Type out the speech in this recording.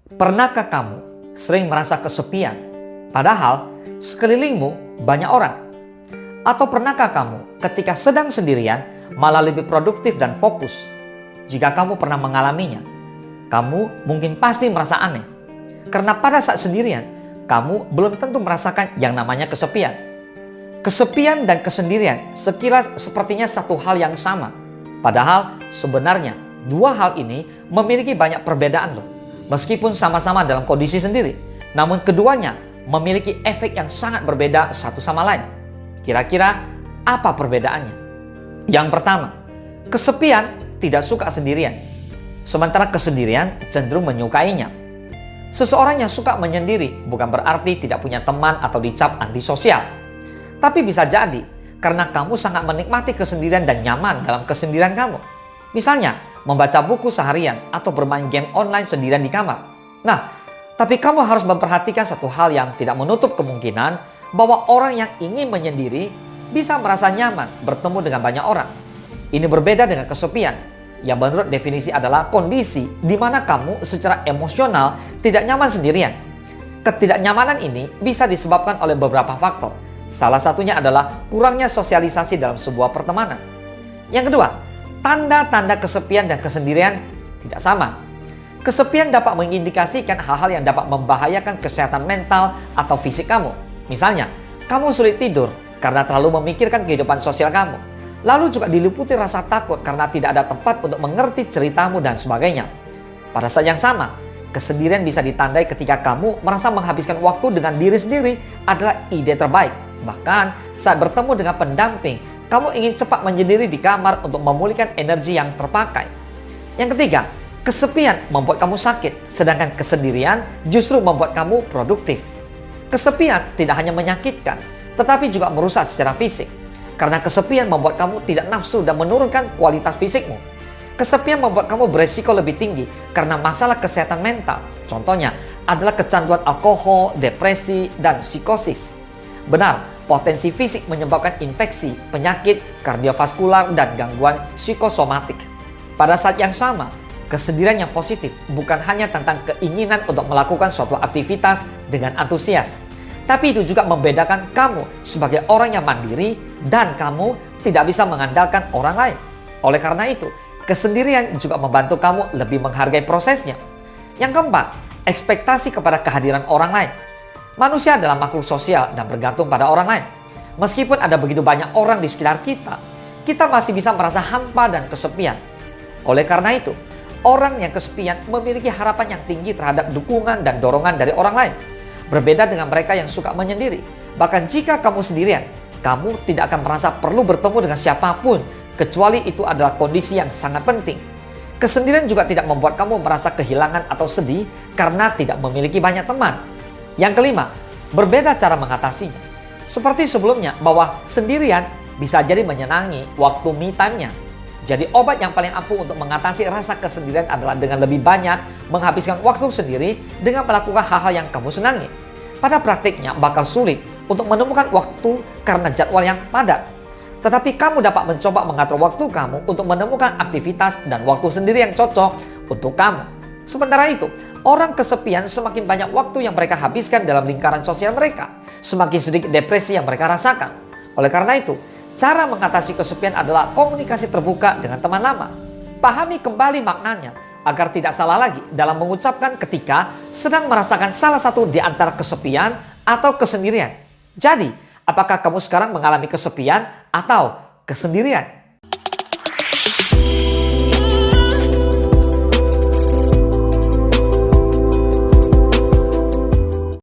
Pernahkah kamu sering merasa kesepian, padahal sekelilingmu banyak orang? Atau pernahkah kamu ketika sedang sendirian malah lebih produktif dan fokus? Jika kamu pernah mengalaminya, kamu mungkin pasti merasa aneh. Karena pada saat sendirian, kamu belum tentu merasakan yang namanya kesepian. Kesepian dan kesendirian sekilas sepertinya satu hal yang sama. Padahal sebenarnya dua hal ini memiliki banyak perbedaan loh. Meskipun sama-sama dalam kondisi sendiri, namun keduanya memiliki efek yang sangat berbeda satu sama lain. Kira-kira apa perbedaannya? Yang pertama, kesepian tidak suka sendirian, sementara kesendirian cenderung menyukainya. Seseorang yang suka menyendiri bukan berarti tidak punya teman atau dicap antisosial. Tapi bisa jadi karena kamu sangat menikmati kesendirian dan nyaman dalam kesendirian kamu. Misalnya, membaca buku seharian atau bermain game online sendirian di kamar. Nah, tapi kamu harus memperhatikan satu hal yang tidak menutup kemungkinan bahwa orang yang ingin menyendiri bisa merasa nyaman bertemu dengan banyak orang. Ini berbeda dengan kesepian, yang menurut definisi adalah kondisi di mana kamu secara emosional tidak nyaman sendirian. Ketidaknyamanan ini bisa disebabkan oleh beberapa faktor. Salah satunya adalah kurangnya sosialisasi dalam sebuah pertemanan. Yang kedua, tanda-tanda kesepian dan kesendirian tidak sama. Kesepian dapat mengindikasikan hal-hal yang dapat membahayakan kesehatan mental atau fisik kamu. Misalnya, kamu sulit tidur karena terlalu memikirkan kehidupan sosial kamu. Lalu juga diliputi rasa takut karena tidak ada tempat untuk mengerti ceritamu dan sebagainya. Pada saat yang sama, kesendirian bisa ditandai ketika kamu merasa menghabiskan waktu dengan diri sendiri adalah ide terbaik. Bahkan saat bertemu dengan pendamping, kamu ingin cepat menyendiri di kamar untuk memulihkan energi yang terpakai. Yang ketiga, kesepian membuat kamu sakit, sedangkan kesendirian justru membuat kamu produktif. Kesepian tidak hanya menyakitkan, tetapi juga merusak secara fisik. Karena kesepian membuat kamu tidak nafsu dan menurunkan kualitas fisikmu. Kesepian membuat kamu beresiko lebih tinggi karena masalah kesehatan mental. Contohnya adalah kecanduan alkohol, depresi, dan psikosis. Benar, potensi fisik menyebabkan infeksi, penyakit kardiovaskular, dan gangguan psikosomatik. Pada saat yang sama, kesendirian yang positif bukan hanya tentang keinginan untuk melakukan suatu aktivitas dengan antusias, tapi itu juga membedakan kamu sebagai orang yang mandiri dan kamu tidak bisa mengandalkan orang lain. Oleh karena itu, kesendirian juga membantu kamu lebih menghargai prosesnya. Yang keempat, ekspektasi kepada kehadiran orang lain. Manusia adalah makhluk sosial dan bergantung pada orang lain. Meskipun ada begitu banyak orang di sekitar kita, kita masih bisa merasa hampa dan kesepian. Oleh karena itu, orang yang kesepian memiliki harapan yang tinggi terhadap dukungan dan dorongan dari orang lain. Berbeda dengan mereka yang suka menyendiri. Bahkan jika kamu sendirian, kamu tidak akan merasa perlu bertemu dengan siapapun, kecuali itu adalah kondisi yang sangat penting. Kesendirian juga tidak membuat kamu merasa kehilangan atau sedih karena tidak memiliki banyak teman. Yang kelima, berbeda cara mengatasinya. Seperti sebelumnya, bahwa sendirian bisa jadi menyenangi waktu me time-nya. Jadi obat yang paling ampuh untuk mengatasi rasa kesendirian adalah dengan lebih banyak menghabiskan waktu sendiri dengan melakukan hal-hal yang kamu senangi. Pada praktiknya bakal sulit untuk menemukan waktu karena jadwal yang padat. Tetapi kamu dapat mencoba mengatur waktu kamu untuk menemukan aktivitas dan waktu sendiri yang cocok untuk kamu. Sementara itu, orang kesepian semakin banyak waktu yang mereka habiskan dalam lingkaran sosial mereka, semakin sedikit depresi yang mereka rasakan. Oleh karena itu, cara mengatasi kesepian adalah komunikasi terbuka dengan teman lama. Pahami kembali maknanya agar tidak salah lagi dalam mengucapkan ketika sedang merasakan salah satu di antara kesepian atau kesendirian. Jadi, apakah kamu sekarang mengalami kesepian atau kesendirian?